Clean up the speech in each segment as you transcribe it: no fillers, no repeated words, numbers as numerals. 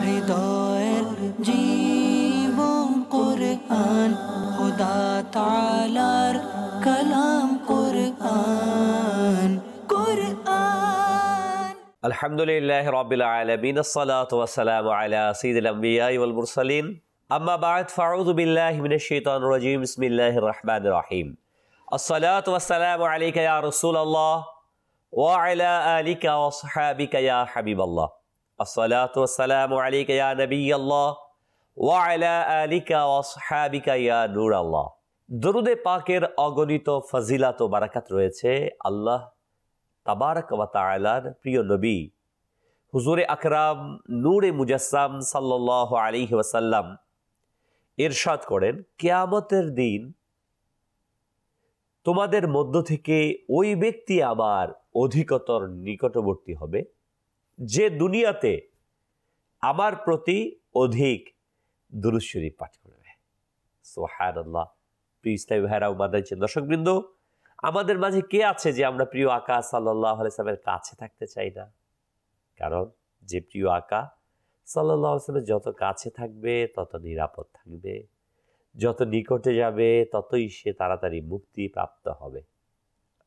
হৃদয়ের জীবন কুরআন, খোদা তাআলার কালাম কুরআন। আলহামদুলিল্লাহ রাব্বিল আলামিন, আসসালাতু ওয়াসসালামু আলা সাইয়্যিদিল আমবিয়া ওয়াল মুরসালিন, আম্মা বা'দ, ফাউযু বিল্লাহি মিনাশ শাইতানির রাজীম, বিসমিল্লাহির রহমানির রহিম। আসসালাতু ওয়াসসালামু আলাইকা ইয়া রাসূলুল্লাহ ওয়া আলা আলিকা ওয়া সাহবিকা ইয়া হাবিবাল্লাহ। আসসালাতু ওয়াসসালামু আলাইকা ইয়া নবিয়াল্লাহ ওয়া আলা আলিকা ওয়া সাহবিকা ইয়া নূরাল্লাহ। দরুদে পাকের অগণিত ফজিলত ও বারাকাত রয়েছে আল্লাহ তাবারক ওয়া তাআলার প্রিয় নবী হুজুরে আকরাম নূরে মুজাসসাম সাল্লাল্লাহু আলাইহি ওয়াসাল্লাম ইরশাদ করেন, কিয়ামতের দিন তোমাদের মধ্য থেকে ওই ব্যক্তি আমার অধিকতর নিকটবর্তী হবে যে দুনিয়াতে আমার প্রতি অধিক দুরূদ শরীফ পাঠ করবে। সুবহানাল্লাহ। প্রিয় ইসলামী ভাইরা ও মাদানী দর্শকবৃন্দ, আমাদের মাঝে কে আছে যে আমরা প্রিয় আকা সাল্লাল্লাহু আলাইহি ওয়াসাল্লামের কাছে থাকতে চাই না? কারণ যে প্রিয় আকা সাল্লাল্লাহু আলাইহি ওয়াসাল্লামের যত কাছে থাকবে তত নিরাপদ থাকবে, যত নিকটে যাবে ততই সে তাড়াতাড়ি মুক্তি প্রাপ্ত হবে।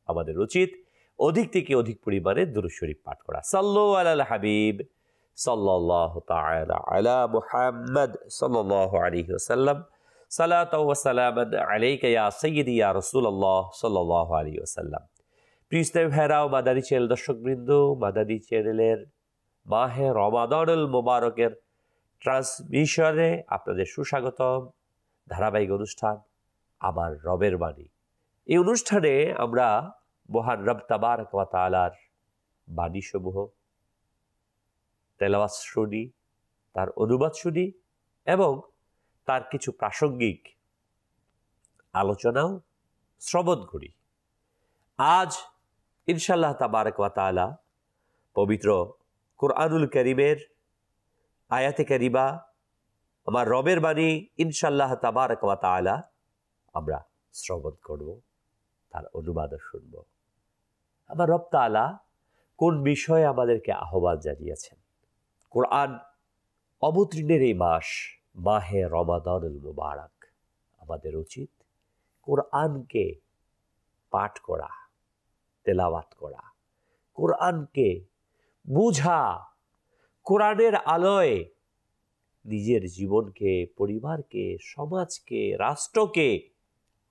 আমাদের উচিত অধিক থেকে অধিক পরিমাণে দুরূদ শরীফ পাঠ করা। সাল্লু আলাল হাবিব সাল্লাল্লাহু তাআলা আলা মুহাম্মদ সাল্লাল্লাহু আলাইহি ওয়াসাল্লাম, সালাতু ওয়া সালামান আলাইকা ইয়া সাইয়্যিদি ইয়া রাসূলুল্লাহ সাল্লাল্লাহু আলাইহি ওয়াসাল্লাম। প্রিয় ইসলামী ভাইরা ও মাদানী চ্যানেল দর্শকবৃন্দ, মাদানী চ্যানেলের মাহে রমাদানুল মুবারকের ট্রান্সমিশনে আপনাদের সুস্বাগতম। ধারাবাহিক অনুষ্ঠান আমার রবের বাণী। এই অনুষ্ঠানে আমরা মহান রব তাবারক ওয়া তাআলার বাণীসমূহ তেলাওয়াত শুনি, তার অনুবাদ শুনি এবং তার কিছু প্রাসঙ্গিক আলোচনাও শ্রবণ করি। আজ ইনশাআল্লাহ তাবারক ওয়া তাআলা পবিত্র কুরআনুল কারীমের আয়াতে কারিমা, আমার রবের বাণী ইনশাআল্লাহ তাবারক ওয়া তাআলা আমরা শ্রবণ করব, তার অনুবাদও শুনব। আমার রব তাআলা কোন বিষয়ে আমাদেরকে আহ্বান জানিয়েছেন? কোরআন অবতীর্ণের এই মাস মাহে রমাদানুল মুবারক, আমাদের উচিত কোরআনকে পাঠ করা, তেলাওয়াত করা, কোরআনকে বুঝা, কোরআনের আলোয় নিজের জীবনকে, পরিবারকে, সমাজকে, রাষ্ট্রকে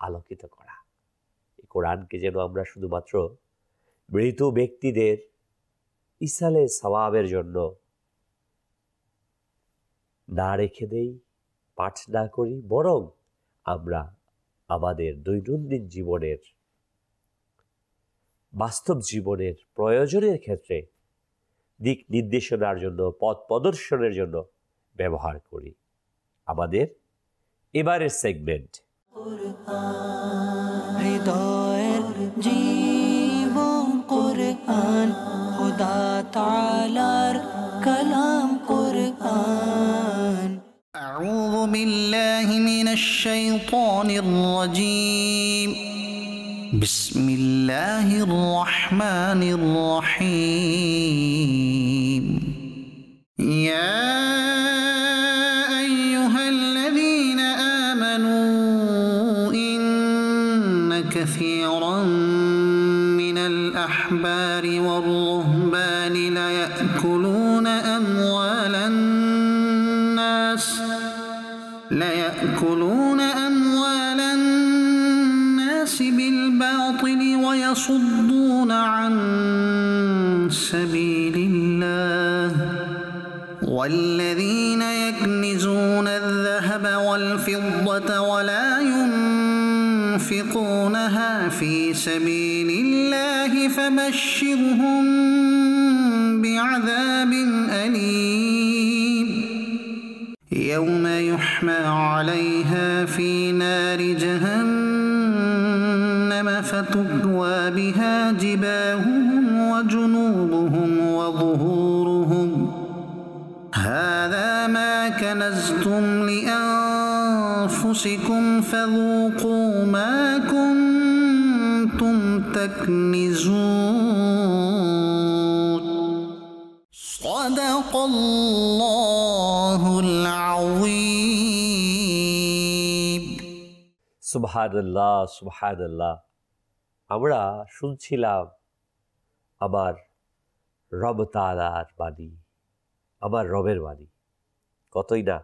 আলোকিত করা। এই কোরআনকে যেন আমরা শুধুমাত্র মৃত ব্যক্তিদের ইসালে সওয়াবের জন্য না রেখে দেই, পাঠ না করি, বরং আমরা আমাদের দৈনন্দিন জীবনের, বাস্তব জীবনের প্রয়োজনের ক্ষেত্রে দিক নির্দেশনার জন্য, পথ প্রদর্শনের জন্য ব্যবহার করি। আমাদের এবারের সেগমেন্ট হৃদয়ের জীবন কুরআন, খোদা তাআলার কালাম কুরআন। أعوذ بالله من الشيطان الرجيم. بسم الله الرحمن الرحيم. يا أيها الذين آمنوا إن كثيرا من الأحبار والرهبان ليأكلون أموال الناس بالباطل ويصدون عن سبيل الله والذين يكنزون الذهب والفضة ولا ينفقونها في سبيل الله فبشرهم بعذاب أليم يوم يحمى عليها في نار جهنم فتكوى بها جباههم وجنوبهم وظهورهم هذا ما كنزتم لأنفسكم فذوقوا ما كنتم تكنزون صدق صدق الله العظيم. সুবহানাল্লাহ, সুবহানাল্লাহ। আমরা শুনছিলাম আমার রব তাআলার বাণী, আমার রবের বাণী। কতই না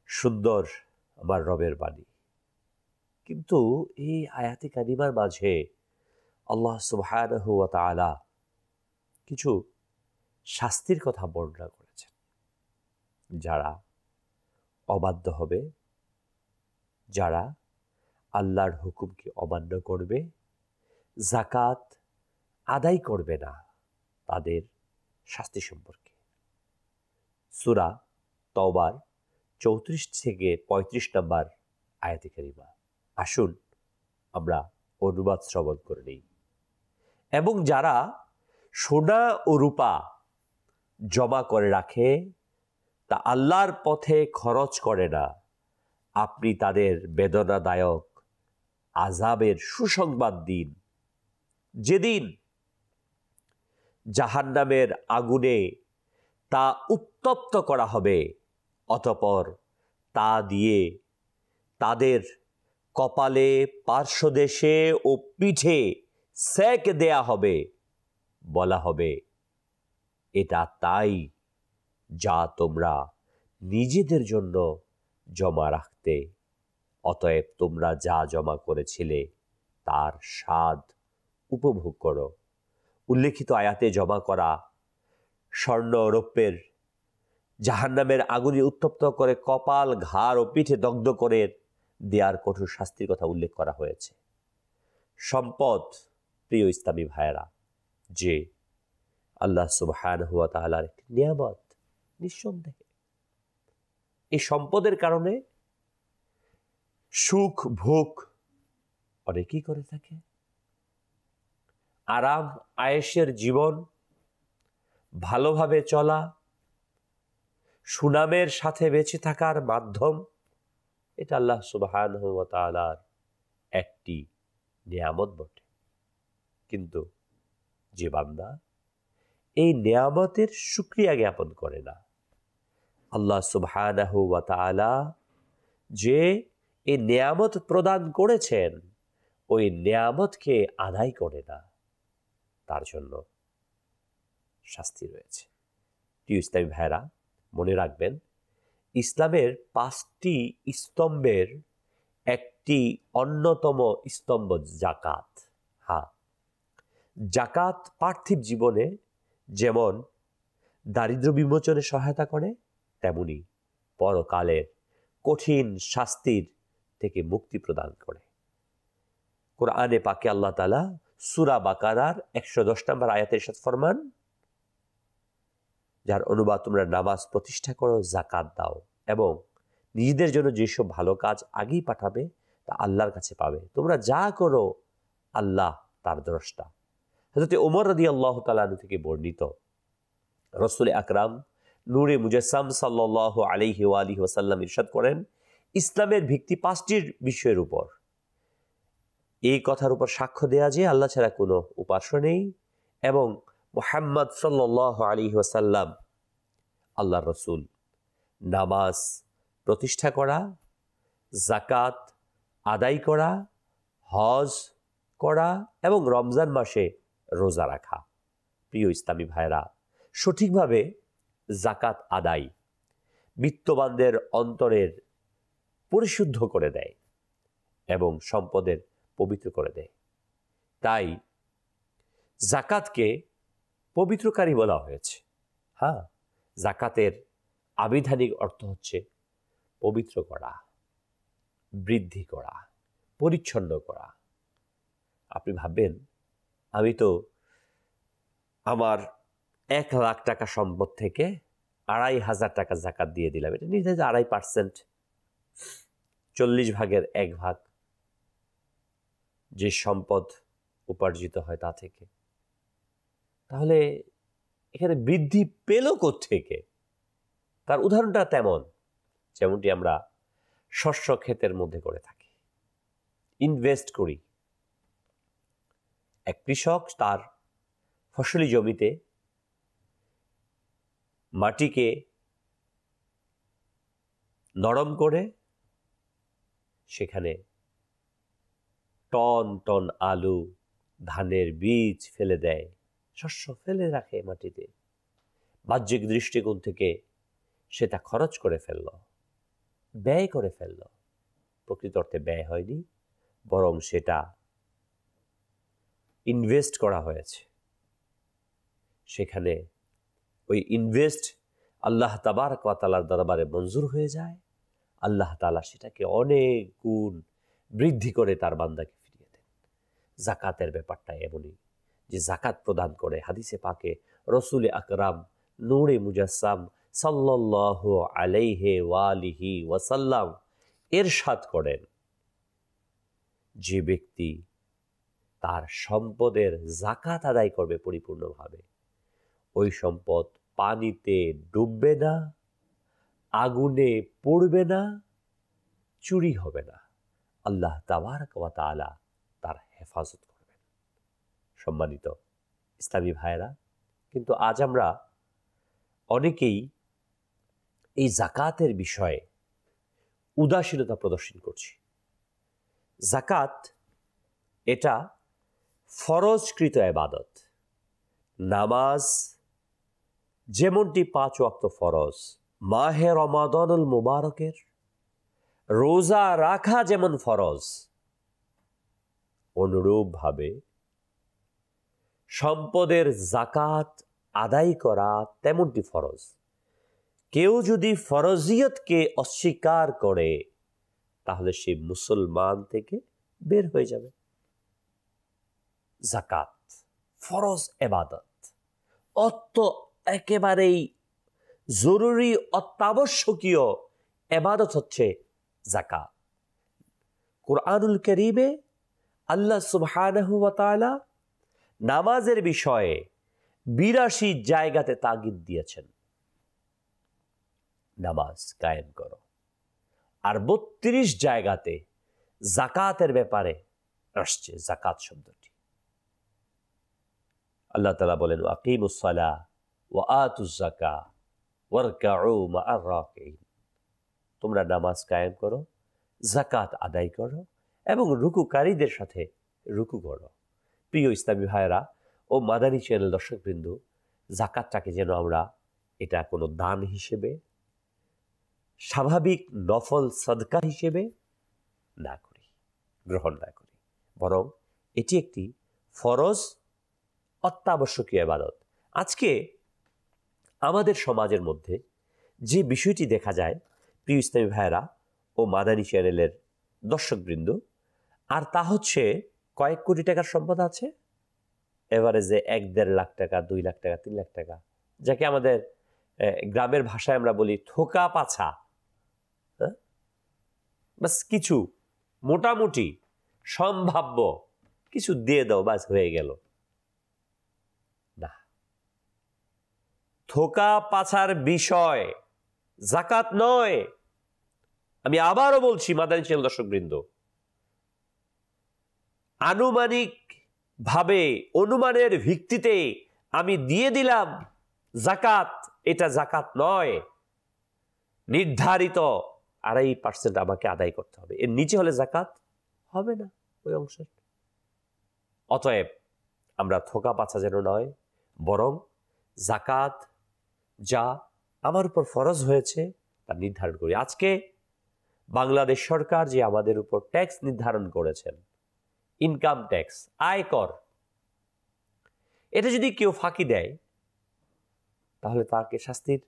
সুন্দর আমার রবের বাণী। কিন্তু এই আয়াতে কারিমার মাঝে আল্লাহ সুবহানাহু ওয়া তাআলা কিছু শাস্তির কথা বর্ণনা করেছেন। যারা অবাধ্য হবে, যারা আল্লাহর হুকুমকে অমান্য করবে, যাকাত আদায় করবে না, তাদের শাস্তি সম্পর্কে সূরা তওবার 34 থেকে 35 নম্বর আয়াতে কারিমা। আসুন আমরা অনুবাদ শ্রবণ করে নিই। এবং যারা সোনা ও রূপা জমা করে রাখে, তা আল্লাহর পথে খরচ করে না, আপনি তাদের বেদনাদায়ক আযাবের সুসংবাদ দিন, যেদিন জাহান্নামের আগুনে তা উত্তপ্ত করা হবে, অতঃপর তা দিয়ে তাদের কপালে, পার্শ্বদেশে ও পিঠে সেক দেয়া হবে। বলা হবে, এটা তাই যা তোমরা নিজেদের জন্য জমা রাখতে, অতএব তোমরা যা জমা করেছিলে তার স্বাদ উপভোগ করো। উল্লেখিত আয়াতে জমা করা স্বর্ণ রৌপ্যের জাহান্নামের আগুনে উত্তপ্ত করে কপাল, ঘাড় ও পিঠে দগ্ধ করে দেয়ার কঠোর শাস্তির কথা উল্লেখ করা হয়েছে। সম্পদ, প্রিয় ইসলামী ভাইয়েরা, যে আল্লাহ সুবহানাহু ওয়া তাআলার একটি নিয়ামত, নিঃসন্দেহে এই সম্পদের কারণে সুখ ভোগ অনেকেই করে থাকে। আরাম আয়েশের জীবন, ভালোভাবে চলা, সুনামের সাথে বেঁচে থাকার মাধ্যম, এটা আল্লাহ সুবহানাহু ওয়া তাআলার একটি নিয়ামত বটে। কিন্তু যে বান্দা এই নিয়ামতের শুকরিয়া জ্ঞাপন করে না, আল্লাহ সুবহানাহু ওয়া তাআলা যে এই নিয়ামত প্রদান করেছেন ওই নিয়ামতকে আদায় করে না, তার জন্য শাস্তি রয়েছে। প্রিয় ইসলামী ভাইরা, মনে রাখবেন, ইসলামের 5টি স্তম্ভের একটি অন্যতম স্তম্ভ যাকাত। হ্যাঁ, যাকাত পার্থিব জীবনে যেমন দারিদ্র্য বিমোচনে সহায়তা করে, তেমনি পরকালের কঠিন শাস্তির থেকে মুক্তি প্রদান করে। কোরআনে পাকে আল্লাহ তাআলা সূরা বাকারার 110 নম্বর আয়াতে ইরশাদ ফরমান, যার অনুবাদ, তোমরা নামাজ প্রতিষ্ঠা করো, যাকাত দাও এবং নিজেদের জন্য যেসব ভালো কাজ আগেই পাঠাবে তা আল্লাহর কাছে পাবে। তোমরা যা করো আল্লাহ তার দ্রষ্টা। হযরত ওমর রাদিয়াল্লাহু তাআলা আনহু থেকে বর্ণিত, রাসূল আকরাম নূরে মুজাসসাম সাল্লাল্লাহু আলাইহি ওয়া আলিহি ওয়াসাল্লাম ইরশাদ করেন, ইসলামের ভিত্তি 5টির বিষয়ের উপর। এই কথার উপর সাক্ষ্য দেয়া যে আল্লাহ ছাড়া কোনো উপাস্য নেই এবং মুহাম্মদ সাল্লাল্লাহু আলাইহি ওয়াসাল্লাম আল্লাহর রাসূল। নামাজ প্রতিষ্ঠা করা, যাকাত আদায় করা, হজ করা এবং রমজান মাসে রোজা রাখা। প্রিয় ইসলামী ভাইরা, সঠিকভাবে যাকাত আদায় বিত্তবানদের অন্তরের পরিশুদ্ধ করে দেয় এবং সম্পদের পবিত্র করে দেয়। তাই যাকাতকে পবিত্রকারী বলা হয়েছে। হ্যাঁ, যাকাতের আবিধানিক অর্থ হচ্ছে পবিত্র করা, বৃদ্ধি করা, পরিচ্ছন্ন করা। আপনি ভাববেন, আমি তো আমার 1 লাখ টাকা সম্পদ থেকে 2,500 টাকা যাকাত দিয়ে দিলাম। এটা নির্ধারিত 2.5%, 40 ভাগের 1 ভাগ যে সম্পদ উপার্জিত হয় তা থেকে। তাহলে এখানে বৃদ্ধি পেল কোত্থেকে? তার উদাহরণটা তেমন, যেমনটি আমরা শস্য ক্ষেতের মধ্যে করে থাকি, ইনভেস্ট করি। এক কৃষক তার ফসলি জমিতে মাটিকে নরম করে সেখানে টন টন আলু, ধানের বীজ ফেলে দেয়, শস্য ফেলে রাখে মাটিতে। বাহ্যিক দৃষ্টিকোণ থেকে সেটা খরচ করে ফেলল, ব্যয় করে ফেলল। প্রকৃত অর্থে ব্যয় হয়নি, বরং সেটা ইনভেস্ট করা হয়েছে। সেখানে ওই ইনভেস্ট আল্লাহ তাবারক ওয়া তাআলার দরবারে মঞ্জুর হয়ে যায়। আল্লাহ তাআলা সেটাকে অনেক গুণ বৃদ্ধি করে তার বান্দাকে ফিরিয়ে দেন। জাকাতের ব্যাপারটা এমনই, যে জাকাত প্রদান করে হাদিসে পাকে রসুল আকরাম নূরে মুজাসসাম সাল্লাল্লাহু আলাইহি ওয়ালিহি ওয়াসাল্লাম ইরশাদ করেন, যে ব্যক্তি তার সম্পদের জাকাত আদায় করবে পরিপূর্ণভাবে, ওই সম্পদ পানিতে ডুববে না, আগুনে পড়বে না, চুরি হবে না। আল্লাহ তাবারক ওয়া তাআলা তার হেফাজত করবেন। সম্মানিত ইসলামী ভাইয়েরা, কিন্তু আজ আমরা অনেকেই এই জাকাতের বিষয়ে উদাসীনতা প্রদর্শন করছি। জাকাত এটা ফরজকৃত ইবাদত। নামাজ যেমনটি 5 ওয়াক্ত ফরজ, মাহে রমাদানুল মুবারকের রোজা রাখা যেমন ফরজ, অনুরূপভাবে সম্পদের জাকাত আদায় করা তেমনটি ফরজ। কেউ যদি ফরজিয়তকে অস্বীকার করে তাহলে সে মুসলমান থেকে বের হয়ে যাবে। জাকাত ফরজ ইবাদত, একেবারেই জরুরি অত্যাবশ্যকীয় ইবাদত হচ্ছে জাকাত। কুরআনুল কারীমে আল্লাহ সুবহানাহু ওয়া তাআলা নামাজের বিষয়ে 82 জায়গাতে তাগিদ দিয়েছেন, নামাজ কায়েম করো। আর 32 জায়গাতে জাকাতের ব্যাপারে আসছে জাকাত শব্দটি। আল্লাহ তাআলা বলেন, আকিমুস সালাহ ওয়া আতুজ যাকাহ ওয়ারকাউ মা'আর রাকিঈন। তোমরা নামাজ কায়েম করো, জাকাত আদায় করো এবং রুকুকারীদের সাথে রুকু করো। প্রিয় ইসলামী ভাইয়েরা ও মাদানী চ্যানেল দর্শকবৃন্দ, জাকাতটাকে যেন আমরা এটা কোনো দান হিসেবে, স্বাভাবিক নফল সাদকা হিসেবে না করি, গ্রহণ না করি, বরং এটি একটি ফরজ অত্যাবশ্যকীয় ইবাদত। আজকে আমাদের সমাজের মধ্যে যে বিষয়টি দেখা যায়, প্রিয় ইসলামী ভাইয়েরা ও মাদানী চ্যানেলের দর্শকবৃন্দ, আর তা হচ্ছে কয়েক কোটি টাকার সম্পদ আছে, এভারেজে 1-1.5 লাখ টাকা, 2 লাখ টাকা, 3 লাখ টাকা, যাকে আমাদের গ্রামের ভাষায় আমরা বলি থোকা পাছা। বাস কিছু মোটামুটি সম্ভাব্য কিছু দিয়ে দাও, বাস হয়ে গেল। না, থোকা পাছার বিষয় জাকাত নয়। আমি আবারও বলছি মাদানী চ্যানেল দর্শকবৃন্দ, আনুমানিক ভাবে অনুমানের ভিত্তিতে আমি দিয়ে দিলাম জাকাত, এটা জাকাত নয়। নির্ধারিত 2.5% আমাকে আদায় করতে হবে, এর নিচে হলে জাকাত হবে না ওই অংশের। অতএব আমরা থোকা পাছা যেন নয়, বরং জাকাত যা আমার উপর ফরজ হয়েছে তা নির্ধারণ করি। আজকে বাংলাদেশ সরকার যে আমাদের উপর ট্যাক্স নির্ধারণ করেছেন, ইনকাম ট্যাক্স, আয়কর, এটা যদি কেউ ফাঁকি দেয় তাহলে তাকে শাস্তির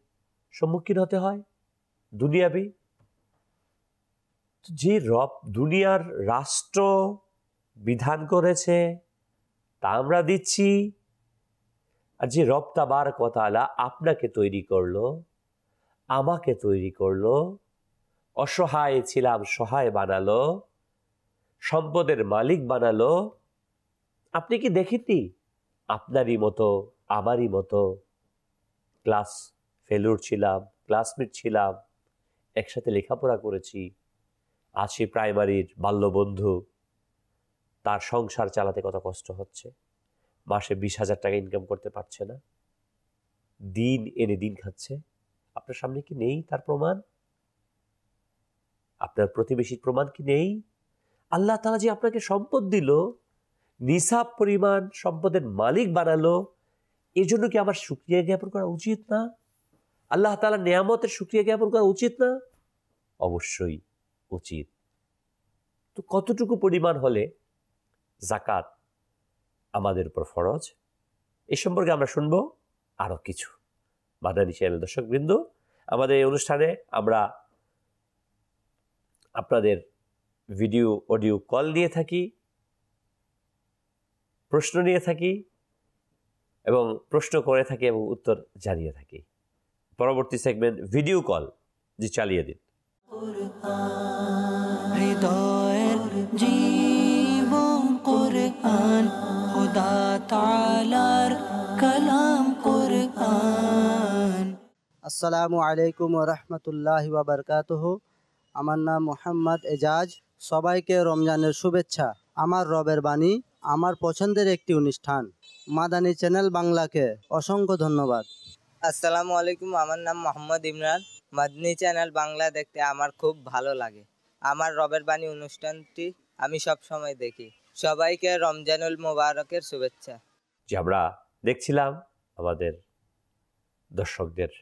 সম্মুখীন হতে হয় দুনিয়াবি। যে রব দুনিয়ার রাষ্ট্র বিধান করেছে তা আমরা দিচ্ছি, আর যে রব তাবারক ওয়া তাআলা আপনাকে তৈরি করলো, আমাকে তৈরি করলো, অসহায় ছিলাম সহায় বানালো, সম্পদের মালিক বানালো, আপনি কি দেখেননি? আপনারই মতো আমারই মতো ক্লাস ফেলুর ছিলাম, ক্লাসমেট ছিলাম, একসাথে লেখাপড়া করেছি, আছে প্রাইমারির বাল্যবন্ধু, তার সংসার চালাতে কত কষ্ট হচ্ছে, মাসে 20,000 টাকা ইনকাম করতে পারছে না, দিন এনে দিন খাচ্ছে? আপনার সামনে কি নেই তার প্রমাণ? আপনার প্রতিবেশীর প্রমাণ কি নেই? আল্লাহ তাআলা যে আপনাকে সম্পদ দিল, নিসাব পরিমাণ সম্পদের মালিক বানালো, এর জন্য কি আমার শুকরিয়া জ্ঞাপন করা উচিত না? আল্লাহ তাআলার নিয়ামতের শুকরিয়া জ্ঞাপন করা উচিত না? অবশ্যই উচিত। তো কতটুকু পরিমাণ হলে যাকাত আমাদের উপর ফরজ, এ সম্পর্কে আমরা শুনবো আরো কিছু। মাদানী চ্যানেল দর্শকবৃন্দ, আমাদের এই অনুষ্ঠানে আমরা আপনাদের ভিডিও অডিও কল নিয়ে থাকি, প্রশ্ন নিয়ে থাকি এবং প্রশ্ন করে থাকি এবং উত্তর জানিয়ে থাকি। পরবর্তী সেগমেন্ট ভিডিও কল জি চালিয়ে দিন। হৃদয়ের জীবন কুরআন, খোদা তাআলার কালাম কুরআন। আসসালামু আলাইকুম ওয়া রাহমাতুল্লাহি ওয়া বারাকাতুহু। আমার নাম মোহাম্মদ এজাজ। সবাইকে রমজানের শুভেচ্ছা। আমার রবের বাণী আমার পছন্দের একটি অনুষ্ঠান। মাদানী চ্যানেল বাংলাকে অসংখ্য ধন্যবাদ। আসসালামু আলাইকুম, আমার নাম মোহাম্মদ ইমরান। মাদানী চ্যানেল বাংলা দেখতে আমার খুব ভালো লাগে। আমার রবের বাণী অনুষ্ঠানটি আমি সব সময় দেখি। সবাইকে রমজানুল মুবারকের শুভেচ্ছা। যে আমরা দেখছিলাম আমাদের দর্শকদের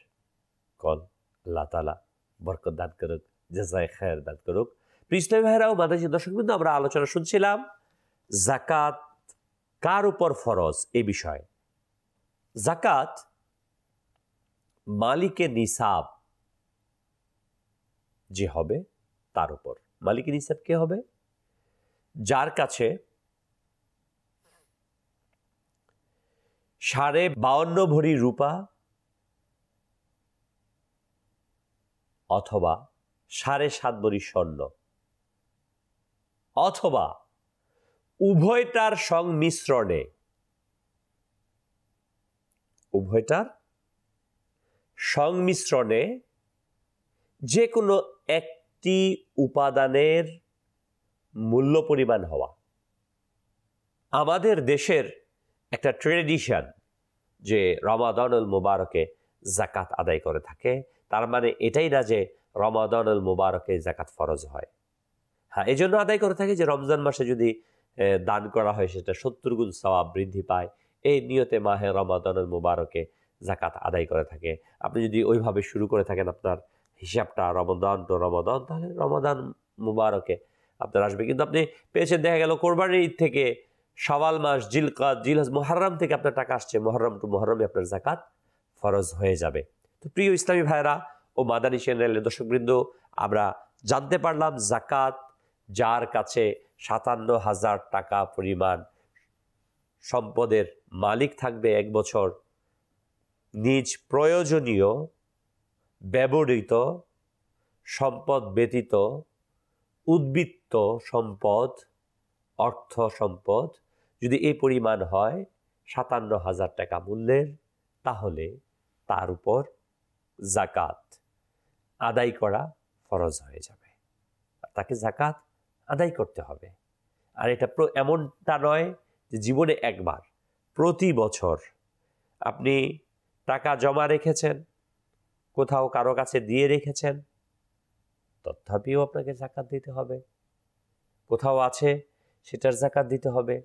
কল, আল্লাহ তাআলা বরকত দান করুক, জাযায়ে খায়ের দান করুক। প্রিয় ইসলামী ভাইরা ও মাদানী দর্শকবৃন্দ, আমরা আলোচনা শুনছিলাম যাকাত কার উপর ফরজ এই বিষয়ে। যাকাত মালিকের নিসাব যে হবে তার উপর। মালিকের নিসাব কে হবে? যার কাছে 52.5 ভরি রূপা অথবা 7.5 ভরি স্বর্ণ অথবা উভয়টার সংমিশ্রণে যে কোনো একটি উপাদানের মূল্য পরিমাণ হওয়া। আমাদের দেশের একটা ট্রেডিশন যে রমাদানুল মুবারকে যাকাত আদায় করে থাকে, তার মানে এটাই না যে রমাদানুল মুবারকে যাকাত ফরজ হয়। হ্যাঁ, এই জন্য আদায় করে থাকে যে রমজান মাসে যদি দান করা হয় সেটা 70 গুণ সওয়াব বৃদ্ধি পায়। এই নিয়তে মাহে রমাদানুল মুবারকে যাকাত আদায় করে থাকে। আপনি যদি ওইভাবে শুরু করে থাকেন আপনার হিসাবটা রমাদান টু রমাদান, তাহলে রমাদান মুবারকে আপনার আসবে। কিন্তু আপনি পেয়েছেন দেখা গেল কোরবানির ঈদ থেকে শাওয়াল মাস, জিলকাদ, জিলহজ, মুহররম থেকে আপনার টাকা আসছে, মুহররম টু মুহররমে আপনার যাকাত ফরজ হয়ে যাবে। তো প্রিয় ইসলামী ভাইরা ও মাদানী চ্যানেলের দর্শকবৃন্দ, আমরা জানতে পারলাম যাকাত যার কাছে 57,000 টাকা পরিমাণ সম্পদের মালিক থাকবে এক বছর, নিজ প্রয়োজনীয় ব্যবহৃত সম্পদ ব্যতীত উদ্বৃত্ত সম্পদ, অর্থ সম্পদ যদি এই পরিমাণ হয় 57,000 টাকা মূল্যের, তাহলে তার উপর যাকাত আদায় করা ফরজ হয়ে যাবে। তাকে যাকাত আদায় করতে হবে। আর এটা এমনটা নয় যে জীবনে একবার, প্রতি বছর আপনি টাকা জমা রেখেছেন, কোথাও কারো কাছে দিয়ে রেখেছেন, তথাপিও আপনাকে যাকাত দিতে হবে। কোথাও আছে সেটার যাকাত দিতে হবে।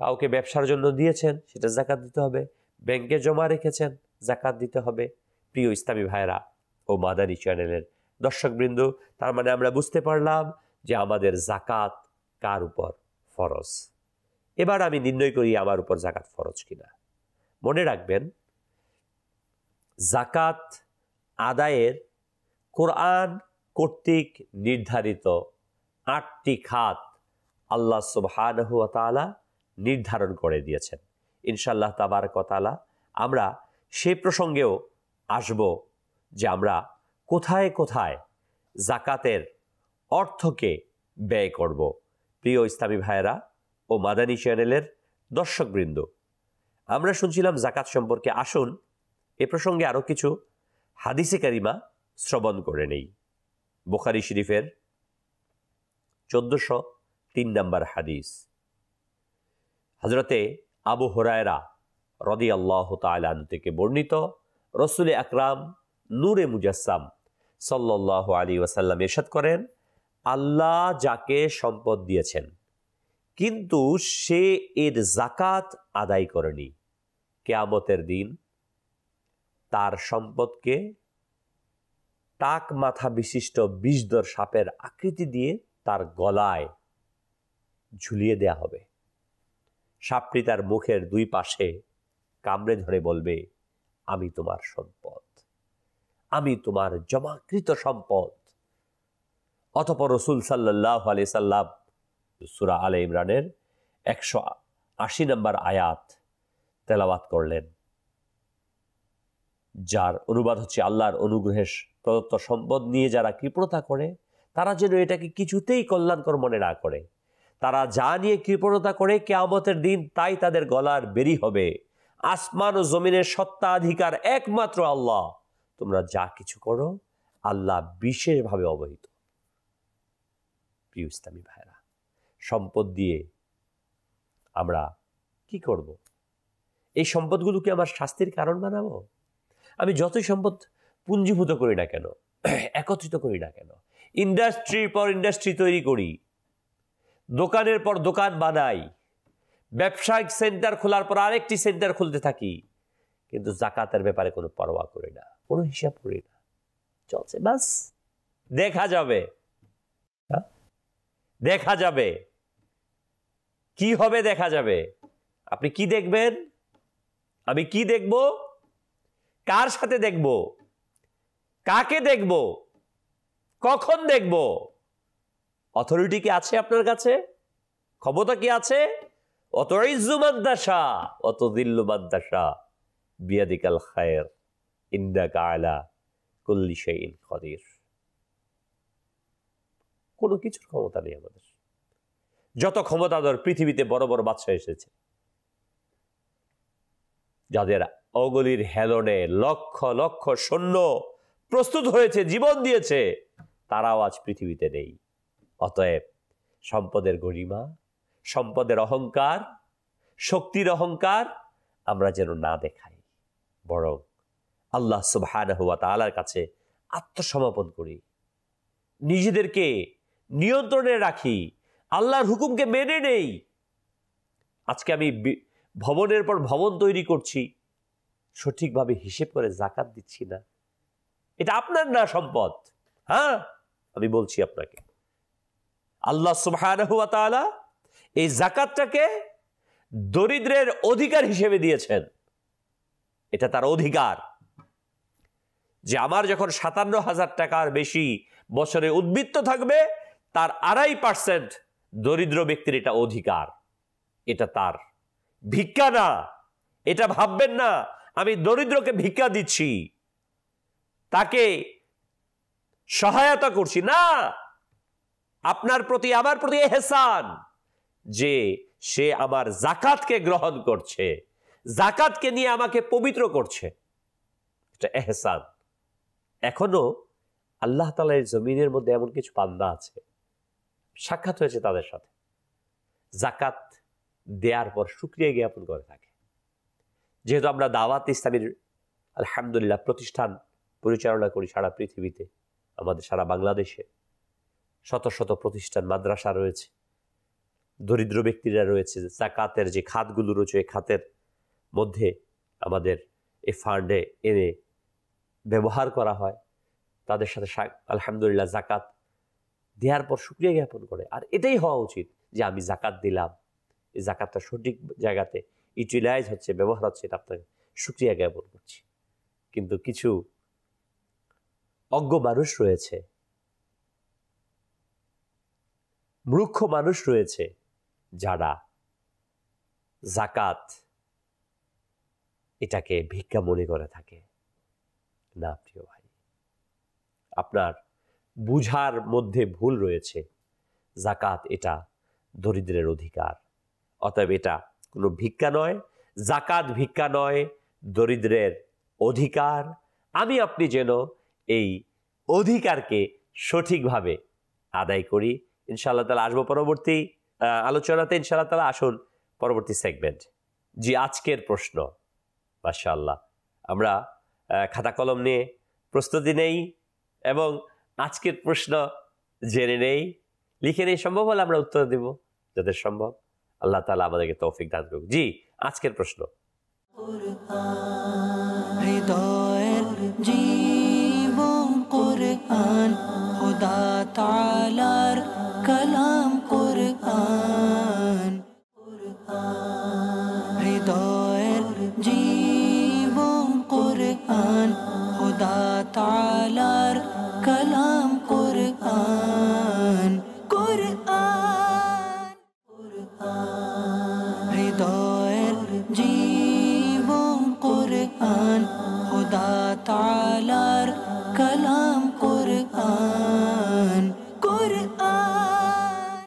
কাউকে ব্যবসার জন্য দিয়েছেন, সেটার যাকাত দিতে হবে। ব্যাংকে জমা রেখেছেন, যাকাত দিতে হবে। প্রিয় ইসলামী ভাইরা ও মাদানী চ্যানেলের দর্শকবৃন্দ, তার মানে আমরা বুঝতে পারলাম যে আমাদের যাকাত কার উপর ফরজ। এবার আমি নির্ণয় করি আমার উপর যাকাত ফরজ কিনা। মনে রাখবেন, যাকাত আদায়ের কোরআন কর্তৃক নির্ধারিত 8টি খাত আল্লাহ সুবহানাহু ওয়া তাআলা নির্ধারণ করে দিয়েছেন। ইনশাআল্লাহ তাবারক ওয়া তাআলা আমরা সেই প্রসঙ্গেও আসব যে আমরা কোথায় কোথায় যাকাতের অর্থকে ব্যয় করব। প্রিয় ইসলামী ভাইয়েরা ও মাদানী চ্যানেলের দর্শকবৃন্দ, আমরা শুনছিলাম যাকাত সম্পর্কে। আসুন এ প্রসঙ্গে আরও কিছু হাদিসে কারিমা শ্রবণ করে নেই। বুখারী শরীফের 1403 নম্বর হাদিস, হযরতে আবু হুরায়রা রাদিয়াল্লাহু তাআলা আনহু থেকে বর্ণিত, রসুল আকরাম নূরে মুজাসসাম সাল্লাল্লাহু আলাইহি ওয়াসাল্লাম ইরশাদ করেন, আল্লাহ যাকে সম্পদ দিয়েছেন কিন্তু সে এর যাকাত আদায় করেনি, কিয়ামতের দিন তার সম্পদকে টাক মাথা বিশিষ্ট বিষধর সাপের আকৃতি দিয়ে তার গলায় ঝুলিয়ে দেয়া হবে। সাপটি তার মুখের দুই পাশে কামড়ে ধরে বলবে, আমি তোমার সম্পদ, আমি তোমার জমাকৃত সম্পদ। অতঃপর রাসূল সাল্লাল্লাহু আলাইহি সাল্লাম সূরা আলে ইমরানের 180 নম্বর আয়াত তেলাওয়াত করলেন, যার অনুবাদ হচ্ছে, আল্লাহর অনুগ্রহে প্রদত্ত সম্পদ নিয়ে যারা কৃপণতা করে তারা যেন এটাকে কিছুতেই কল্যাণকর মনে না করে। তারা যা নিয়ে কৃপণতা করে কিয়ামতের দিন তাই তাদের গলার বেরি হবে। আসমান ও জমিনের সত্ত্বাধিকার একমাত্র আল্লাহ। তোমরা যা কিছু করো আল্লাহ বিশেষভাবে অবহিত। প্রিয় ইসলামী ভাইরা, সম্পদ দিয়ে আমরা কি করব? এই সম্পদগুলোকে আমার শাস্তির কারণ বানাবো? আমি যতই সম্পদ পুঞ্জীভূত করি না কেন, একত্রিত করি না কেন, ইন্ডাস্ট্রির পর ইন্ডাস্ট্রি তৈরি করি, দোকানের পর দোকান বানাই, ব্যবসায়িক সেন্টার খোলার পর আরেকটি সেন্টার খুলতে থাকি, কিন্তু যাকাতের ব্যাপারে কোনো পরোয়া করি না, কোনো হিসাব করি না, চলছে বাস। দেখা যাবে, দেখা যাবে কি হবে, দেখা যাবে। আপনি কি দেখবেন, আমি কি দেখব, কার সাথে দেখব, কাকে দেখব, কখন দেখব? অথরিটি কি আছে আপনার কাছে? ক্ষমতা কি আছে? অত ইজ্জু মাদ্দাসা অত দিল্লু মাদ্দাসা বিয়াদিকাল খায়ের ইন্দাকা আলা কুল্লি শাইইন কাদির। কোনো কিছুর ক্ষমতা নেই আমাদের। যত ক্ষমতাধর পৃথিবীতে বড় বড় বাদশা এসেছে, যাদের অগলির হেলনে লক্ষ লক্ষ সৈন্য প্রস্তুত হয়েছে, জীবন দিয়েছে, তারাও আজ পৃথিবীতে নেই। অতএব সম্পদের গরিমা, সম্পদের অহংকার, শক্তির অহংকার আমরা যেন না দেখাই, বরং আল্লাহ সুবহানাহু ওয়া তাআলার কাছে আত্মসমর্পণ করি, নিজেদেরকে নিয়ন্ত্রণে রাখি, আল্লাহর হুকুমকে মেনে নেই। আজকে আমি ভবনের পর ভবন তৈরি করছি, সঠিকভাবে হিসেব করে যাকাত দিচ্ছি না, এটা আপনার না সম্পদ। হ্যাঁ, আমি বলছি আপনাকে, আল্লাহ সুবহানাহু ওয়া তাআলা এই যাকাতটাকে দরিদ্রের অধিকার হিসেবে দিয়েছেন। এটা তার অধিকার, যে আমার যখন 57,000 টাকার বেশি বছরে উদ্বৃত্ত থাকবে, তার 2.5% দরিদ্র ব্যক্তির এটা অধিকার। এটা তার ভিক্ষা না। এটা ভাববেন না আমি দরিদ্রকে ভিক্ষা দিচ্ছি, তাকে সহায়তা করছি, না। আপনার প্রতি, আমার প্রতি ইহসান, যে সে আমার যাকাতকে গ্রহণ করছে, যাকাতকে নিয়ে আমাকে পবিত্র করছে, এটা ইহসান। এখনো আল্লাহ তাআলার জমিনের মধ্যে এমন কিছু বান্দা আছে, সাক্ষাৎ হয়েছে তাদের সাথে, যাকাত দেওয়ার পর শুকরিয়া জ্ঞাপন করে থাকে। যেহেতু আমরা দাওয়াত ইসলামীর আলহামদুলিল্লাহ প্রতিষ্ঠান পরিচালনা করি সারা পৃথিবীতে, আমাদের সারা বাংলাদেশে শত শত প্রতিষ্ঠান, মাদ্রাসা রয়েছে, দরিদ্র ব্যক্তিরা রয়েছে, যাকাতের যে খাতগুলো রয়েছে এই খাতের মধ্যে আমাদের এই ফান্ডে এনে ব্যবহার করা হয়। তাদের সাথে আলহামদুলিল্লাহ যাকাত দেওয়ার পর শুকরিয়া জ্ঞাপন করে। আর এটাই হওয়া উচিত যে আমি যাকাত দিলাম, এই যাকাতটা সঠিক জায়গাতে ইউটিলাইজ হচ্ছে, ব্যবহার হচ্ছে, এটা আপনাকে শুকরিয়া জ্ঞাপন করছি। কিন্তু কিছু অজ্ঞ মানুষ রয়েছে, মূর্খ মানুষ রয়েছে, যারা যাকাত এটাকে ভিক্ষা মনে করে থাকে। না প্রিয় ভাই, আপনার বুঝার মধ্যে ভুল রয়েছে। যাকাত এটা দরিদ্রের অধিকার, অতএব এটা কোনো ভিক্ষা নয়, যাকাত ভিক্ষা নয়, দরিদ্রের অধিকার। আমি আপনি যেন এই অধিকারকে সঠিকভাবে আদায় করি। ইনশাআল্লাহ তাআলা আসবো পরবর্তী আলোচনাতে। ইনশাআল্লাহ তাআলা আসুন পরবর্তী সেগমেন্ট। জি, আজকের প্রশ্ন, মাশাআল্লাহ, আমরা খাতা কলম নিয়ে প্রস্তুতি নেই এবং আজকের প্রশ্ন জেনে নেই, লিখে নেই। সম্ভব হলে আমরা উত্তর দেব যাদের সম্ভব। আল্লাহ তাআলা আমাদেরকে তৌফিক দান করুক। জি, আজকের প্রশ্ন। হৃদয়ের জীবন কুরআন, খোদা তাআলার কালাম কুরআন। হৃদয়ের জীবন কুরআন, খোদা তাআলার কালাম কুরআন। কুরআন হৃদয়ের জীবন কুরআন, খোদা তাআলার কালাম কুরআন। কুরআন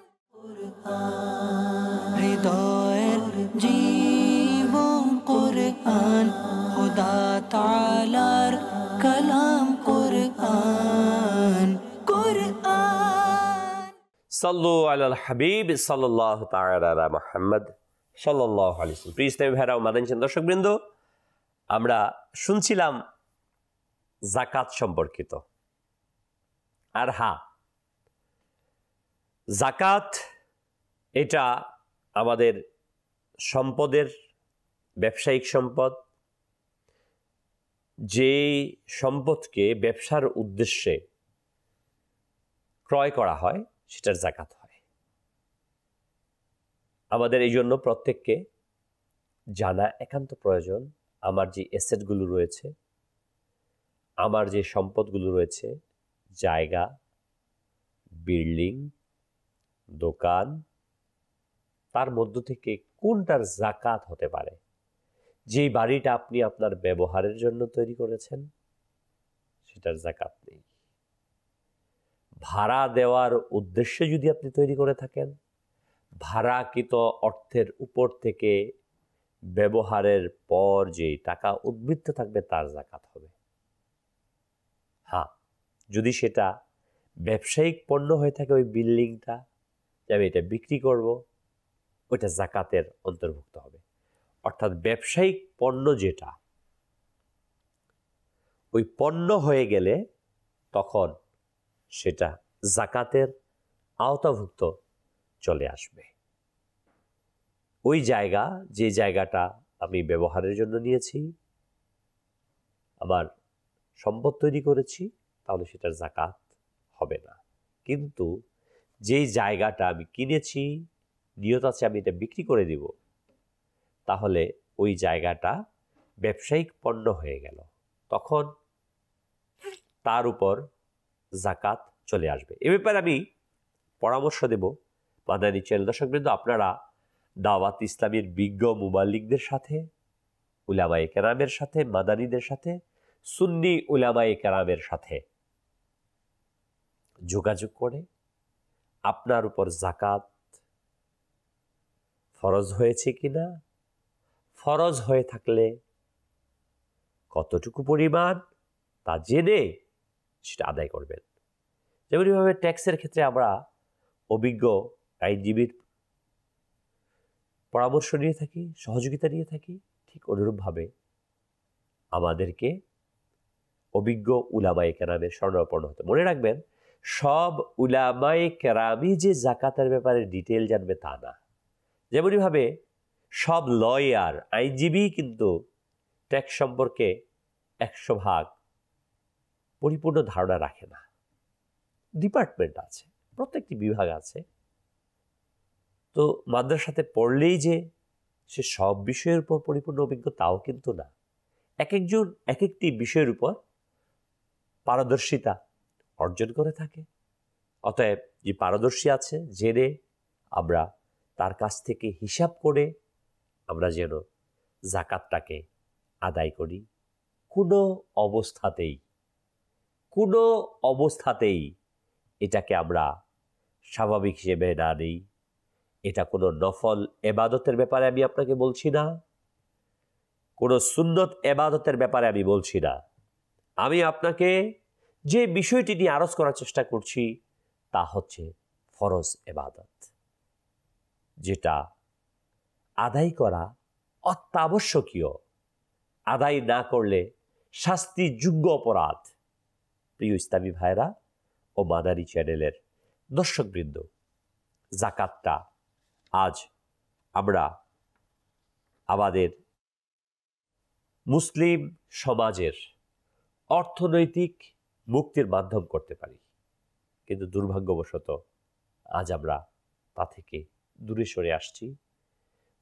হৃদয়ের জীবন কুরআন, খোদা তাআলার কালাম কুরআন। কুরআন সাল্লু আলাল হাবিব সাল্লাল্লাহু তাআলা আলা মুহাম্মদ সাল্লাল্লাহু আলাইহি ওয়াসাল্লাম। প্রিয় ইসলামী ভাইরা ও মাদানী দর্শকবৃন্দ, আমরা শুনছিলাম যাকাত সম্পর্কিত। আর হ্যাঁ, যাকাত এটা আমাদের সম্পদের ব্যবসায়িক সম্পদ, যে সম্পদকে ব্যবসার উদ্দেশ্যে ক্রয় করা হয় সেটার যাকাত হয়। আমাদের এই জন্য প্রত্যেককে জানা একান্ত প্রয়োজন, আমার যে অ্যাসেটগুলো রয়েছে, আমার যে সম্পদগুলো রয়েছে, জায়গা, বিল্ডিং, দোকান, তার মধ্য থেকে কোনটার যাকাত হতে পারে। যে বাড়িটা আপনি আপনার ব্যবহারের জন্য তৈরি করেছেন সেটার যাকাত নেই। ভাড়া দেওয়ার উদ্দেশ্যে যদি আপনি তৈরি করে থাকেন, ভাড়াকৃত অর্থের উপর থেকে ব্যবহারের পর যে টাকা উদ্বৃত্ত থাকবে তার যাকাত হবে। হ্যাঁ, যদি সেটা ব্যবসায়িক পণ্য হয়ে থাকে, ওই বিল্ডিংটা যে আমি এটা বিক্রি করব, ওইটা যাকাতের অন্তর্ভুক্ত হবে। অর্থাৎ ব্যবসায়িক পণ্য যেটা, ওই পণ্য হয়ে গেলে তখন সেটা যাকাতের আওতাভুক্ত চলে আসবে। ওই জায়গা, যে জায়গাটা আমি ব্যবহারের জন্য নিয়েছি, আবার সম্পদ তৈরি করেছি, তাহলে সেটার যাকাত হবে না। কিন্তু যেই জায়গাটা আমি কিনেছি, নিয়ত আছে আমি এটা বিক্রি করে দিব, তাহলে ওই জায়গাটা ব্যবসায়িক পণ্য হয়ে গেল, তখন তার উপর যাকাত চলে আসবে। এ ব্যাপারে আমি পরামর্শ দেব মাদানী চ্যানেল দর্শকবৃন্দ, আপনারা দাওয়াত ইসলামীর বিজ্ঞ মুবাল্লিগদের সাথে, উলামায়ে কেরামের সাথে, মাদানীদের সাথে, সুন্নি উলামায়ে কেরামের সাথে যোগাযোগ করে আপনার উপর যাকাত ফরজ হয়েছে কিনা, ফরজ হয়ে থাকলে কতটুকু পরিমাণ তা জেনে সেটা আদায় করবেন। যেমনভাবে ট্যাক্সের ক্ষেত্রে আমরা অভিজ্ঞ আইনজীবীর পরামর্শ নিয়ে থাকি, সহযোগিতা নিয়ে থাকি, ঠিক অনুরূপভাবে আমাদেরকে অভিজ্ঞ উলামায়ে কেরামের শরণাপন্ন হতে। মনে রাখবেন, সব উলামায়ে কেরামই যে যাকাতের ব্যাপারে ডিটেল জানবে তা না। যেমনইভাবে সব লয়ার, আইনজীবী কিন্তু ট্যাক্স সম্পর্কে 100% পরিপূর্ণ ধারণা রাখে না। ডিপার্টমেন্ট আছে, প্রত্যেকটি বিভাগ আছে, তো মাদ্রাসাতে পড়লেই যে সে সব বিষয়ের উপর পরিপূর্ণ অভিজ্ঞ তাও কিন্তু না। এক একজন এক একটি বিষয়ের উপর পারদর্শিতা অর্জন করে থাকে। অতএব যে পারদর্শী আছে, জেনে আমরা তার কাছ থেকে হিসাব করে আমরা যেন যাকাতটাকে আদায় করি। কোনো অবস্থাতেই এটাকে আমরা স্বাভাবিক হিসেবে না নিই। এটা কোনো নফল এবাদতের ব্যাপারে আমি আপনাকে বলছি না, কোনো সুন্নত এবাদতের ব্যাপারে আমি বলছি না। আমি আপনাকে যে বিষয়টি নিয়ে আরজ করার চেষ্টা করছি তা হচ্ছে ফরজ এবাদত, যেটা আদায় করা অত্যাবশ্যকীয়। আদায় না করলে শাস্তিযোগ্য অপরাধ। প্রিয় ইসলামী ভাইরা ও মাদানী চ্যানেলের দর্শকবৃন্দ, যাকাতটা আজ আমরা আমাদের মুসলিম সমাজের অর্থনৈতিক মুক্তির মাধ্যম করতে পারি, কিন্তু দুর্ভাগ্যবশত আজ আমরা তা থেকে দূরে সরে আসছি।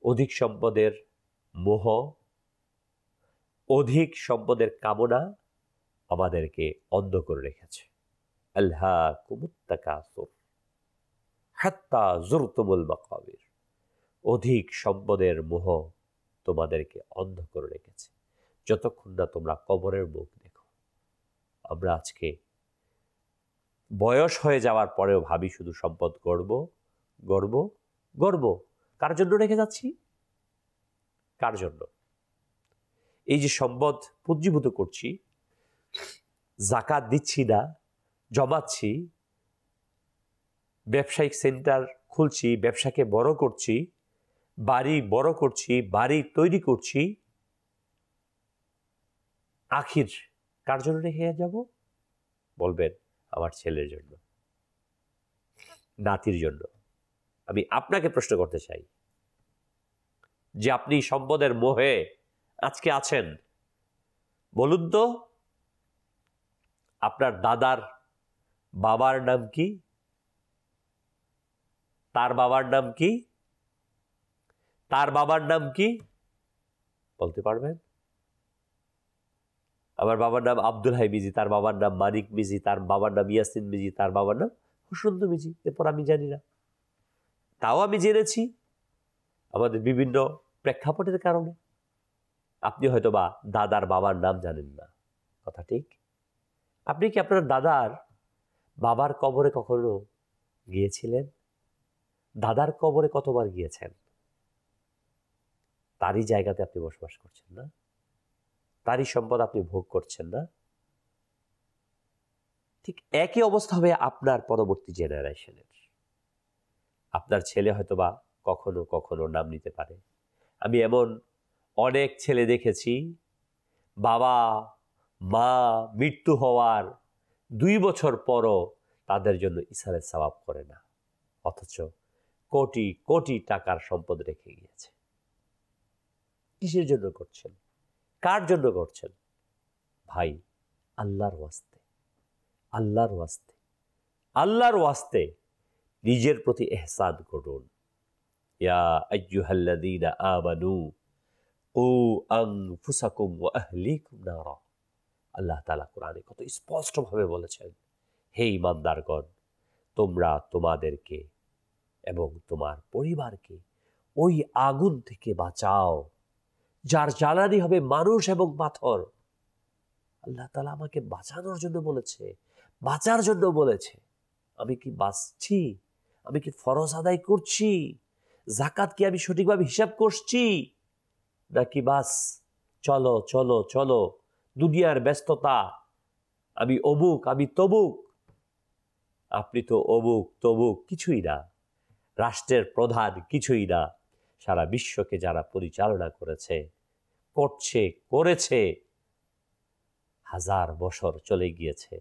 অধিক সম্পদের মোহ, অধিক সম্পদের কামনা আমাদেরকে অন্ধ করে রেখেছে। আলহাকুমুত তাকাসুর হাত্তা যুরতুমুল মাকাবির। অধিক সম্পদের মোহ তোমাদেরকে অন্ধ করে রেখেছে যতক্ষণ না তোমরা কবরের মুখ দেখো। আমরা আজকে বয়স হয়ে যাওয়ার পরেও ভাবি শুধু সম্পদ গর্ব গর্ব গর্ব। কার জন্য রেখে যাচ্ছি? কার জন্য? এই যে সম্পদ পুঞ্জীভূত করছি, যাকাত দিচ্ছি না, জমাচ্ছি, ব্যবসায়িক সেন্টার খুলছি, ব্যবসাকে বড় করছি, বাড়ি বড় করছি, বাড়ি তৈরি করছি, আখির কার জন্য রেখে যাব? বলবেন আমার ছেলের জন্য, নাতির জন্য। আমি আপনাকে প্রশ্ন করতে চাই যে আপনি সম্পদের মোহে আজকে আছেন, বলুন তো আপনার দাদার বাবার নাম কি? তার বাবার নাম কি? তার বাবার নাম কি বলতে পারবেন? আমার বাবার নাম আব্দুল হাই মিজি, তার বাবার নাম মানিক মিজি, তার বাবার নাম ইয়াসিন মিজি, তার বাবার নাম হুসন্দ মিজি। এরপর আমি জানি না। তাও আমি জেনেছি আমাদের বিভিন্ন প্রেক্ষাপটের কারণে। আপনি হয়তো বা দাদার বাবার নাম জানেন না, কথা ঠিক। আপনি কি আপনার দাদার বাবার কবরে কখনো গিয়েছিলেন? দাদার কবরে কতবার গিয়েছেন? তারই জায়গাতে আপনি বসবাস করছেন না? তারই সম্পদ আপনি ভোগ করছেন না? ঠিক একই অবস্থা হবে আপনার পরবর্তী জেনারেশনের। আপনার ছেলে হয়তোবা কখনো কখনো নাম নিতে পারে। আমি এমন অনেক ছেলে দেখেছি, বাবা মা মৃত্যু হওয়ার 2 বছর পরও তাদের জন্য ইসারের সওয়াব করে না, অথচ কোটি কোটি টাকার সম্পদ রেখে গিয়েছে। কিসের জন্য করছেন? কার জন্য করছেন? ভাই, আল্লাহর ওয়াস্তে, আল্লাহর ওয়াস্তে, আল্লাহর ওয়াস্তে নিজের প্রতি ইহসান করুন। ইয়া আইয়ুহাল্লাযীনা আমানু কু আনফুসাকুম ওয়া আহলিকুম নারা। আল্লাহ তাআলা কোরআনে কত স্পষ্টভাবে বলেছেন, হে ঈমানদারগণ, তোমরা তোমাদেরকে এবং তোমার পরিবারকে ওই আগুন থেকে বাঁচাও যার জ্বালানি হবে মানুষ এবং পাথর। আল্লাহ তাআলা আমাকে বাঁচানোর জন্য বলেছে, বাঁচার জন্য বলেছে। আমি কি বাঁচছি? আমি কি ফরজ আদায় করছি? যাকাত কি আমি সঠিকভাবে হিসাব করছি? নাকি বাস চলো চলো চলো, দুনিয়ার ব্যস্ততা, আমি অমুক, আমি তমুক। আপনি তো অমুক তমুক কিছুই না, রাষ্ট্রের প্রধান কিছুই না। সারা বিশ্বকে যারা পরিচালনা করেছে, করছে, করেছে, 1000 বছর চলে গিয়েছে।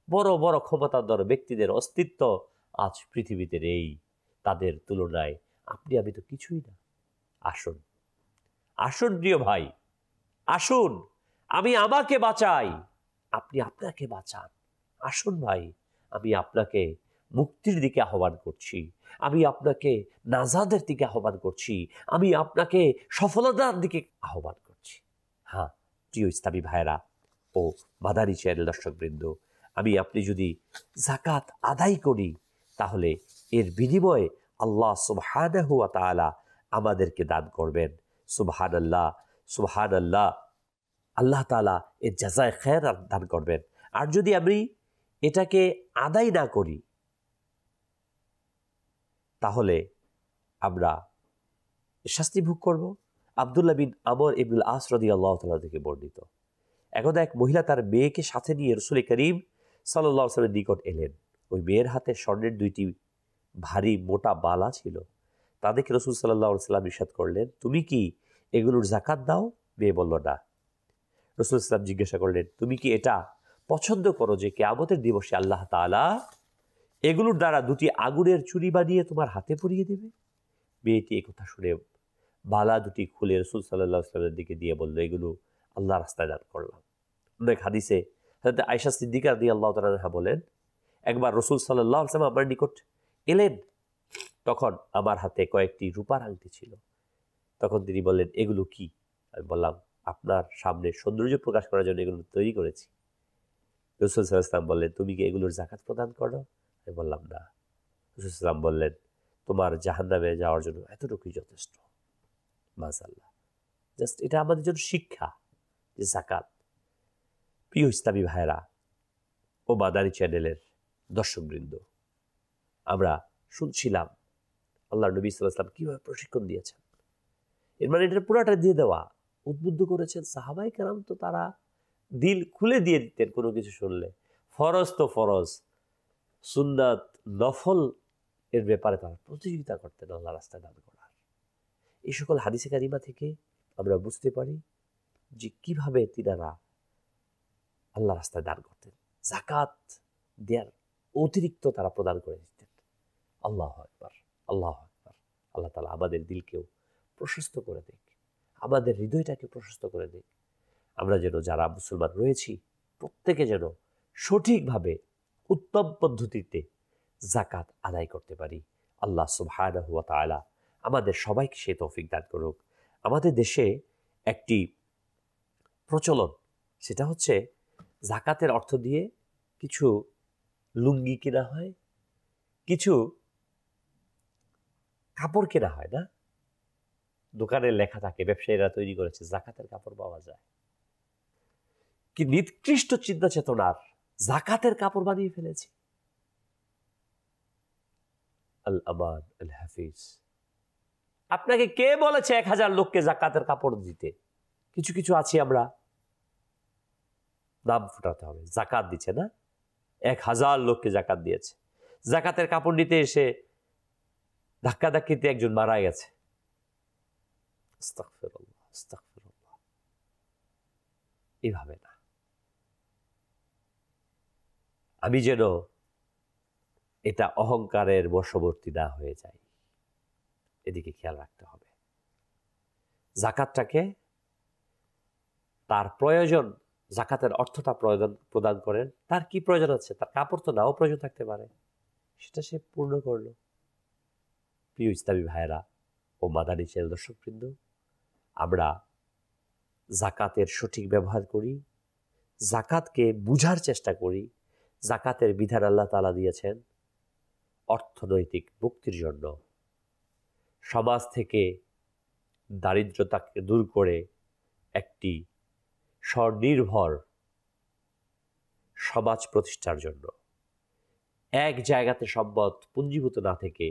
বড় বড় ক্ষমতাধর ব্যক্তিদের অস্তিত্ব আজ পৃথিবীতে নেই। তাদের তুলনায় আপনি আমি তো কিছুই না। আসুন, আসুন প্রিয় ভাই, আসুন। আমি আমাকে বাঁচাই, আপনি আপনাকে বাঁচান। আসুন ভাই, আমি আপনাকে মুক্তির দিকে আহ্বান করছি, আমি আপনাকে নাজাদের দিকে আহ্বান করছি, আমি আপনাকে সফলতার দিকে আহ্বান করছি। হ্যাঁ প্রিয় ইসলামী ভাইরা ও মাদানী চ্যানেল দর্শকবৃন্দ, আমি আপনি যদি যাকাত আদায় করি, তাহলে এর বিনিময়ে আল্লাহ সুবহানাহু ওয়া তাআলা আমাদেরকে দান করবেন। সুবহানাল্লাহ, সুবহানাল্লাহ। আল্লাহ তাআলা এর জাযায়ে খায়র দান করবেন। আর যদি আমি এটাকে আদায় না করি, তাহলে আমরা শাস্তি ভোগ করব। আব্দুল্লাহ বিন আমর ইবনুল আস রাদিয়াল্লাহু তাআলা থেকে বর্ণিত, একদা এক মহিলা তার মেয়েকে সাথে নিয়ে রাসূল করিম সাল্লাল্লাহু আলাইহি ওয়াসাল্লামের নিকট এলেন। ওই মেয়ের হাতে স্বর্ণের 2টি ভারী মোটা বালা ছিল। তাদেরকে রাসূল সাল্লাল্লাহু আলাইহি ওয়াসাল্লাম ইরশাদ করলেন, তুমি কি এগুলোর যাকাত দাও? মেয়ে বলল না। রাসূল সাল্লাল্লাহু জিজ্ঞাসা করলেন, তুমি কি এটা পছন্দ করো যে কিয়ামতের দিবসে আল্লাহ তাআলা এগুলোর দ্বারা দুটি আগুনের চুরি বানিয়ে তোমার হাতে পরিয়ে দেবে? মেয়েটি এই কথা শুনে বালা দুটি খুলে রাসূল সাল্লাল্লাহু আলাইহি ওয়াসাল্লামের দিকে দিয়ে বলল, এগুলো আল্লাহ রাস্তায় দান করলাম। অনেক হাদিসে হযরত আয়েশা সিদ্দিকা রাদিয়াল্লাহু তাআলা আনহা বলেন, একবার রাসূল সাল্লাল্লাহু আলাইহি ওয়াসাল্লাম আমার নিকট এলেন, তখন আমার হাতে কয়েকটি রূপার আংটি ছিল। তখন তিনি বললেন, এগুলো কি? আমি বললাম, আপনার সামনে সৌন্দর্য প্রকাশ করার জন্য এগুলো তৈরি করেছি। রাসূল সাল্লাল্লাহু আলাইহি ওয়াসাল্লাম বললেন, তুমি কি এগুলোর যাকাত প্রদান করো? আমি বললাম, না। রাসূল সাল্লাল্লাহু আলাইহি ওয়াসাল্লাম বললেন, তোমার জাহান্নামে যাওয়ার জন্য এতটুকুই যথেষ্ট। মাশাআল্লাহ, জাস্ট এটা আমাদের জন্য শিক্ষা যে যাকাত। প্রিয় ইসলামী ভাইরা ও মাদানী চ্যানেলের দর্শকবৃন্দ, আমরা শুনছিলাম আল্লাহর নবী সাল্লাল্লাহু আলাইহি ওয়াসাল্লাম কিভাবে প্রশিক্ষণ দিয়েছেন। এর মানে এটা পুরাটা দিয়ে দেওয়া, উদ্বুদ্ধ করেছেন। সাহাবায়ে কেরাম তো তারা দিল খুলে দিয়ে দিতেন কোনো কিছু শুনলে। ফরজ তো ফরজ, সুন্নাত নফল এর ব্যাপারে তারা প্রতিযোগিতা করতেন আল্লাহ রাস্তায় দান করার। এই সকল হাদিসে কারিমা থেকে আমরা বুঝতে পারি যে কিভাবে তিনারা আল্লাহ রাস্তায় দান করতেন। যাকাত দেওয়ার অতিরিক্ত তারা প্রদান করে দিতেন। আল্লাহু আকবার, আল্লাহু আকবার। আল্লাহ তাআলা আমাদের দিলকেও প্রশস্ত করে দেখ, আমাদের হৃদয়টাকে প্রশস্ত করে দেখ। আমরা যেন যারা মুসলমান রয়েছি প্রত্যেকে যেন সঠিকভাবে উত্তম পদ্ধতিতে যাকাত আদায় করতে পারি। আল্লাহ সুবহানাহু ওয়া তাআলা আমাদের সবাইকে সে তৌফিক দান করুক। আমাদের দেশে একটি প্রচলন, সেটা হচ্ছে যাকাতের অর্থ দিয়ে কিছু লুঙ্গি কেনা হয়, কিছু কাপড় কেনা হয় না? দোকানে লেখা থাকে, ব্যবসায়ীরা তৈরি করেছে যাকাতের কাপড় পাওয়া যায়। কি নিকৃষ্ট চিন্তা চেতনার যাকাতের কাপড় বানিয়ে ফেলেছি। আল আমান আল হাফিজ, আপনাকে কে বলেছে 1000 লোককে যাকাতের কাপড় দিতে? কিছু কিছু আছি আমরা, নাম ফুটাতে হবে, যাকাত দিচ্ছে না, 1000 লোককে যাকাত দিয়েছে। যাকাতের কাপড় নিতে এসে ধাক্কাধাক্কিতে একজন মারা গেছে। আস্তাগফিরুল্লাহ, আস্তাগফিরুল্লাহ। এভাবে না। আমি যেন এটা অহংকারের বশবর্তী না হয়ে যায়, এদিকে খেয়াল রাখতে হবে। যাকাতটাকে তার প্রয়োজন, যাকাতের অর্থটা প্রদান করেন, তার কি প্রয়োজন আছে? তার কাপড় তো নাও প্রয়োজন থাকতে পারে, সেটা সে পূর্ণ করলো। প্রিয় ইসলামী ভাইয়েরা ও মাদানী চ্যানেল দর্শকবৃন্দ, আমরা যাকাতের সঠিক ব্যবহার করি, যাকাতকে বুঝার চেষ্টা করি। যাকাতের বিধান আল্লাহ তাআলা দিয়েছেন অর্থনৈতিক মুক্তির জন্য, সমাজ থেকে দারিদ্রতাকে দূর করে একটি স্বনির্ভর সমাজ প্রতিষ্ঠার জন্য, এক জায়গাতে সম্পদ পুঞ্জীভূত না থেকে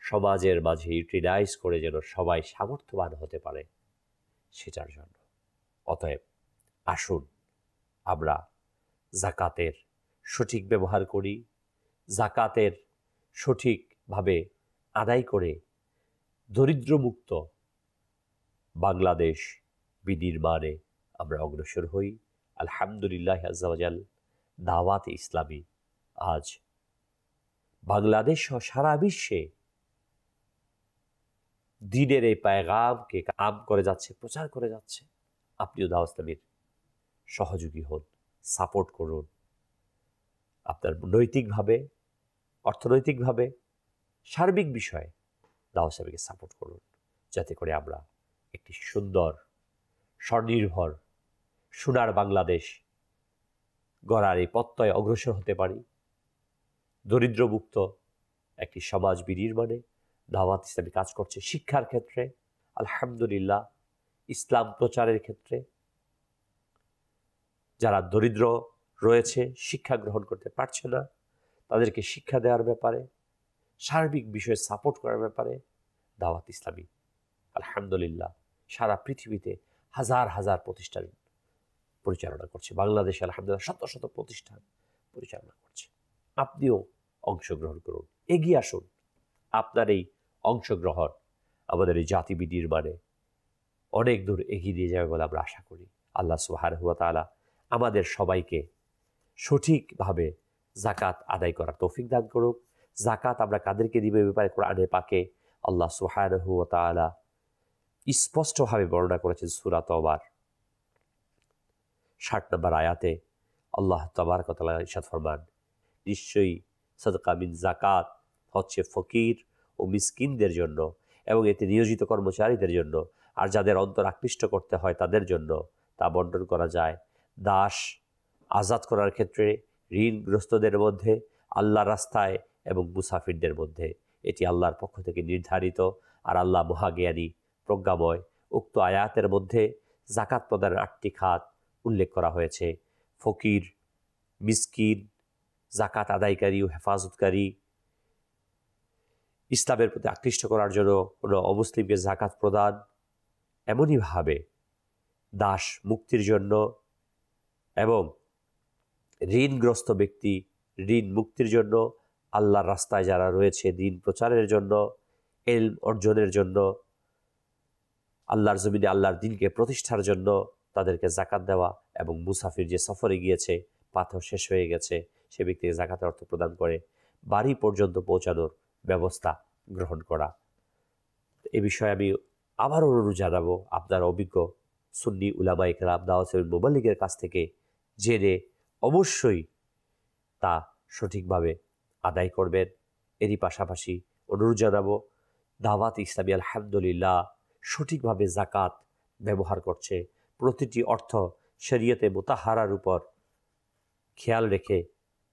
সমাজের মাঝে ইউটিলাইজ করে যেন সবাই সামর্থ্যবান হতে পারে, সেটার জন্য। অতএব আসুন আমরা যাকাতের সঠিক ব্যবহার করি, যাকাতের সঠিকভাবে আদায় করে দরিদ্রমুক্ত বাংলাদেশ বিনির্মাণে আমরা অগ্রসর হই। আলহামদুলিল্লাহ আযজা ওয়া জাল, দাওয়াত ইসলামী আজ বাংলাদেশ সহ সারা বিশ্বে দ্বীনের এই পায়গামকে আম করে যাচ্ছে, প্রচার করে যাচ্ছে। আপনিও দাওয়াত ইসলামীর সহযোগী হন, সাপোর্ট করুন। আপনার নৈতিকভাবে, অর্থনৈতিকভাবে, সার্বিক বিষয়ে দাওয়াত ইসলামীকে সাপোর্ট করুন, যাতে করে আমরা একটি সুন্দর, স্বনির্ভর, সোনার বাংলাদেশ গড়ার এই পথে অগ্রসর হতে পারি। দরিদ্রমুক্ত একটি সমাজ বিনির্মাণে দাওয়াত ইসলামী কাজ করছে। শিক্ষার ক্ষেত্রে আলহামদুলিল্লাহ, ইসলাম প্রচারের ক্ষেত্রে যারা দরিদ্র রয়েছে, শিক্ষা গ্রহণ করতে পারছে না, তাদেরকে শিক্ষা দেওয়ার ব্যাপারে, সার্বিক বিষয়ে সাপোর্ট করার ব্যাপারে দাওয়াত ইসলামী আলহামদুলিল্লাহ সারা পৃথিবীতে হাজার হাজার প্রতিষ্ঠান পরিচালনা করছে। বাংলাদেশে আলহামদুলিল্লাহ শত শত প্রতিষ্ঠান পরিচালনা করছে। আপনিও অংশগ্রহণ করুন, এগিয়ে আসুন। আপনার এই অংশগ্রহণ আমাদের এই জাতি বিনির্মাণে অনেক দূর এগিয়ে নিয়ে যাবে বলে আমরা আশা করি। আল্লাহ সুবহানাহু ওয়া তাআলা আমাদের সবাইকে সঠিকভাবে জাকাত আদায় করার তৌফিক দান করুক। জাকাত আমরা কাদেরকে দিব এ ব্যাপারে কোরআনে পাকে আল্লাহ সুবহানাহু ওয়া তাআলা স্পষ্টভাবে বর্ণনা করেছেন সূরা তওবার ৬০ নম্বর আয়াতে। আল্লাহ তাবারক ওয়া তাআলা ইরশাদ ফরমান, নিশ্চয়ই সাদকা মিন জাকাত হচ্ছে ফকির ও মিসকিনদের জন্য এবং এতে নিয়োজিত কর্মচারীদের জন্য, আর যাদের অন্তর আকৃষ্ট করতে হয় তাদের জন্য তা বন্টন করা যায়। দাস আজাদ করার ক্ষেত্রে ঋণগ্রস্তদের মধ্যে, আল্লাহর রাস্তায় এবং মুসাফিরদের মধ্যে। এটি আল্লাহর পক্ষ থেকে নির্ধারিত, আর আল্লাহ মহাজ্ঞানী প্রজ্ঞাময়। উক্ত আয়াতের মধ্যে জাকাত প্রদানের ৮টি খাত উল্লেখ করা হয়েছে। ফকির, মিসকিন, জাকাত আদায়কারী ও হেফাজতকারী, ইসলামের প্রতি আকৃষ্ট করার জন্য কোনো অমুসলিমকে জাকাত প্রদান, এমনইভাবে দাস মুক্তির জন্য এবং ঋণগ্রস্ত ব্যক্তি ঋণ মুক্তির জন্য, আল্লাহর রাস্তায় যারা রয়েছে দিন প্রচারের জন্য, ইলম অর্জনের জন্য, আল্লাহর জমিনে আল্লাহর দিনকে প্রতিষ্ঠার জন্য তাদেরকে জাকাত দেওয়া, এবং মুসাফির যে সফরে গিয়েছে, পাথর শেষ হয়ে গেছে, সে ব্যক্তিকে জাকাতের অর্থ প্রদান করে বাড়ি পর্যন্ত পৌঁছানোর ব্যবস্থা গ্রহণ করা। এ বিষয়ে আমি আবারও অনুরোধ জানাবো, আপনার অভিজ্ঞ সুন্নি উলামায়ে কেরাম দাওয়াত মুবাল্লিগের কাছ থেকে জেনে অবশ্যই তা সঠিকভাবে আদায় করবেন। এরই পাশাপাশি অনুরোধ জানাবো, দাওয়াত ইসলামী আলহামদুলিল্লাহ সঠিকভাবে জাকাত ব্যবহার করছে, প্রতিটি অর্থ শরীয়তে মুতাহারার উপর খেয়াল রেখে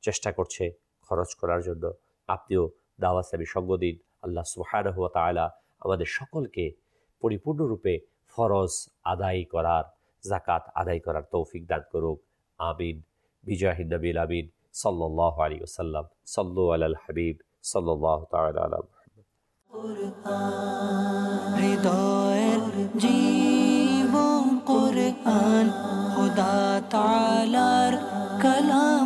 চেষ্টা করছে খরচ করার জন্য। আপনিও দাওয়াত ইসলামী সঙ্গ দিন। আল্লাহ সুবহানাহু ওয়া তাআলা আমাদের সকলকে পরিপূর্ণরূপে ফরজ আদায় করার, জাকাত আদায় করার তৌফিক দান করুক। আমিন। বিজাহিন নবীল আমিন সাল্লাল্লাহু আলাইহি ওয়াসাল্লাম। সাল্লু আলাল হাবিব সাল্লাল্লাহু তাআলা আলা মুহাম্মদ। হৃদয়ের জীবন কুরআন, খোদা তাআলার কালাম।